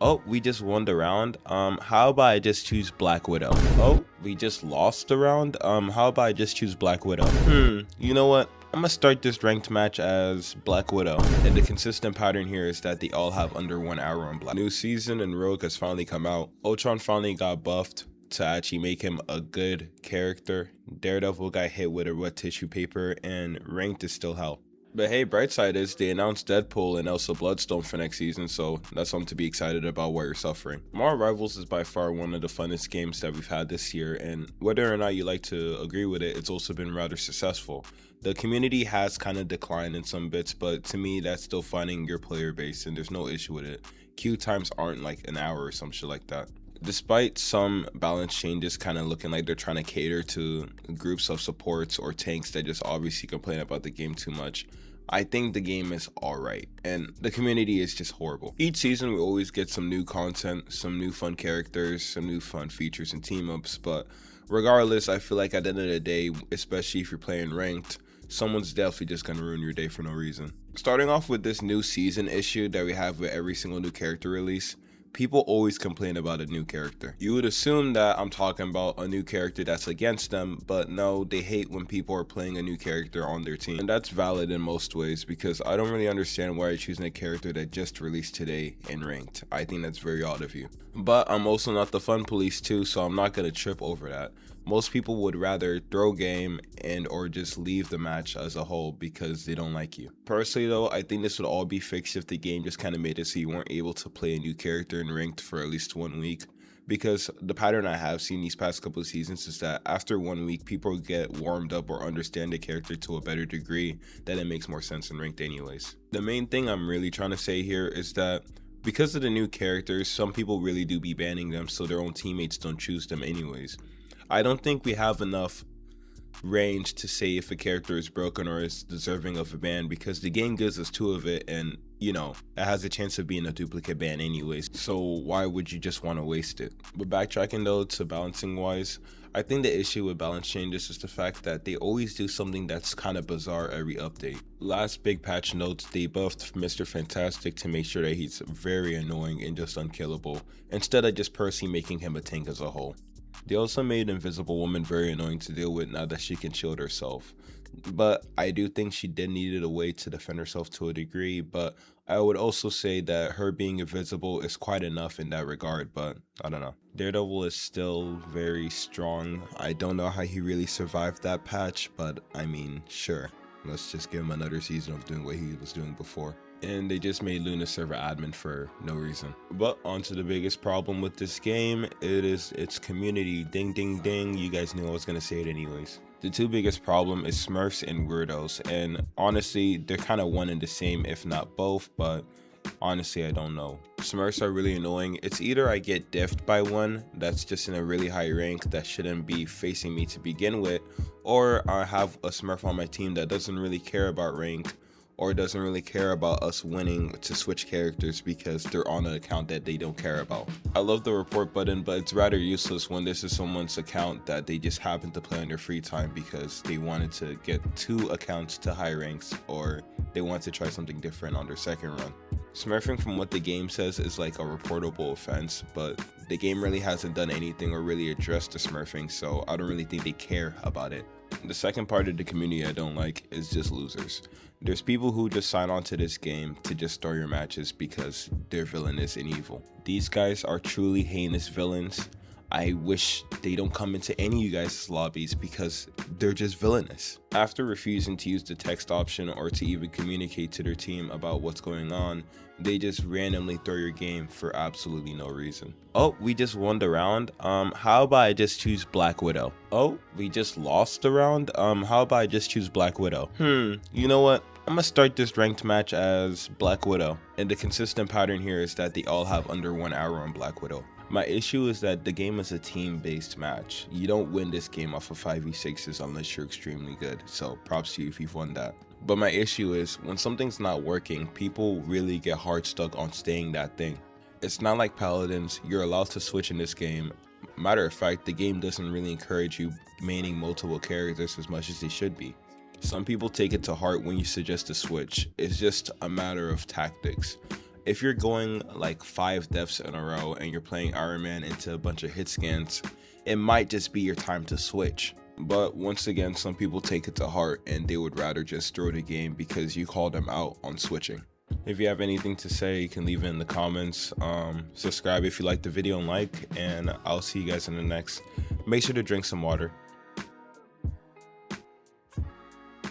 Oh, we just won the round. How about I just choose Black Widow? Oh, we just lost the round. How about I just choose Black Widow? You know what? I'm gonna start this ranked match as Black Widow. And the consistent pattern here is that they all have under 1 hour on Black. New season and Rogue has finally come out. Ultron finally got buffed to actually make him a good character. Daredevil got hit with a wet tissue paper, and ranked is still hell. But hey, bright side is they announced Deadpool and Elsa Bloodstone for next season, so that's something to be excited about while you're suffering. Marvel Rivals is by far one of the funnest games that we've had this year, and whether or not you like to agree with it, it's also been rather successful. The community has kind of declined in some bits, but to me, that's still finding your player base, and there's no issue with it. Queue times aren't like an hour or some shit like that. Despite some balance changes kind of looking like they're trying to cater to groups of supports or tanks that just obviously complain about the game too much, I think the game is alright, and the community is just horrible. Each season we always get some new content, some new fun characters, some new fun features and team-ups, but regardless, I feel like at the end of the day, especially if you're playing ranked, someone's definitely just gonna ruin your day for no reason. Starting off with this new season issue that we have with every single new character release, people always complain about a new character. You would assume that I'm talking about a new character that's against them, but no, they hate when people are playing a new character on their team. And that's valid in most ways, because I don't really understand why you're choosing a character that just released today in ranked. I think that's very odd of you. But I'm also not the fun police too, so I'm not gonna trip over that. Most people would rather throw game and or just leave the match as a whole because they don't like you. Personally though, I think this would all be fixed if the game just kind of made it so you weren't able to play a new character in ranked for at least 1 week. Because the pattern I have seen these past couple of seasons is that after 1 week, people get warmed up or understand the character to a better degree that it makes more sense in ranked anyways. The main thing I'm really trying to say here is that because of the new characters, some people really do be banning them so their own teammates don't choose them anyways. I don't think we have enough range to say if a character is broken or is deserving of a ban, because the game gives us 2 of it, and you know, it has a chance of being a duplicate ban anyways, so why would you just want to waste it? But backtracking though to balancing wise, I think the issue with balance changes is the fact that they always do something that's kind of bizarre every update. Last big patch notes, they buffed Mr. Fantastic to make sure that he's very annoying and just unkillable, instead of just personally making him a tank as a whole. They also made Invisible Woman very annoying to deal with now that she can shield herself. But I do think she did needed a way to defend herself to a degree, but I would also say that her being invisible is quite enough in that regard, but I don't know. Daredevil is still very strong. I don't know how he really survived that patch, but I mean, sure. Let's just give him another season of doing what he was doing before. And they just made Luna server admin for no reason. But on to the biggest problem with this game, it is its community. Ding ding ding, you guys knew I was gonna say it anyways. The 2 biggest problem is Smurfs and Weirdos, and honestly they're kind of one and the same, if not both, but honestly I don't know. Smurfs are really annoying. It's either I get diffed by one that's just in a really high rank that shouldn't be facing me to begin with, or I have a Smurf on my team that doesn't really care about rank or doesn't really care about us winning to switch characters because they're on an account that they don't care about. I love the report button, but it's rather useless when this is someone's account that they just happen to play on their free time because they wanted to get 2 accounts to high ranks, or they want to try something different on their second run. Smurfing, from what the game says, is like a reportable offense, but the game really hasn't done anything or really addressed the smurfing, so I don't really think they care about it. The second part of the community I don't like is just losers. There's people who just sign on to this game to just start your matches because they're villainous and evil. These guys are truly heinous villains. I wish they don't come into any of you guys' lobbies because they're just villainous. After refusing to use the text option or to even communicate to their team about what's going on, they just randomly throw your game for absolutely no reason. Oh, we just won the round. How about I just choose Black Widow? Oh, we just lost the round. How about I just choose Black Widow? You know what? I'm gonna start this ranked match as Black Widow. And the consistent pattern here is that they all have under 1 hour on Black Widow. My issue is that the game is a team-based match. You don't win this game off of 5v6s unless you're extremely good, so props to you if you've won that. But my issue is, when something's not working, people really get hard stuck on staying that thing. It's not like Paladins, you're allowed to switch in this game. Matter of fact, the game doesn't really encourage you maining multiple characters as much as they should be. Some people take it to heart when you suggest a switch. It's just a matter of tactics. if you're going like 5 deaths in a row and you're playing Iron Man into a bunch of hit scans, it might just be your time to switch. But once again, some people take it to heart and they would rather just throw the game because you call them out on switching. If you have anything to say, you can leave it in the comments. Subscribe if you liked the video and like, and I'll see you guys in the next. Make sure to drink some water.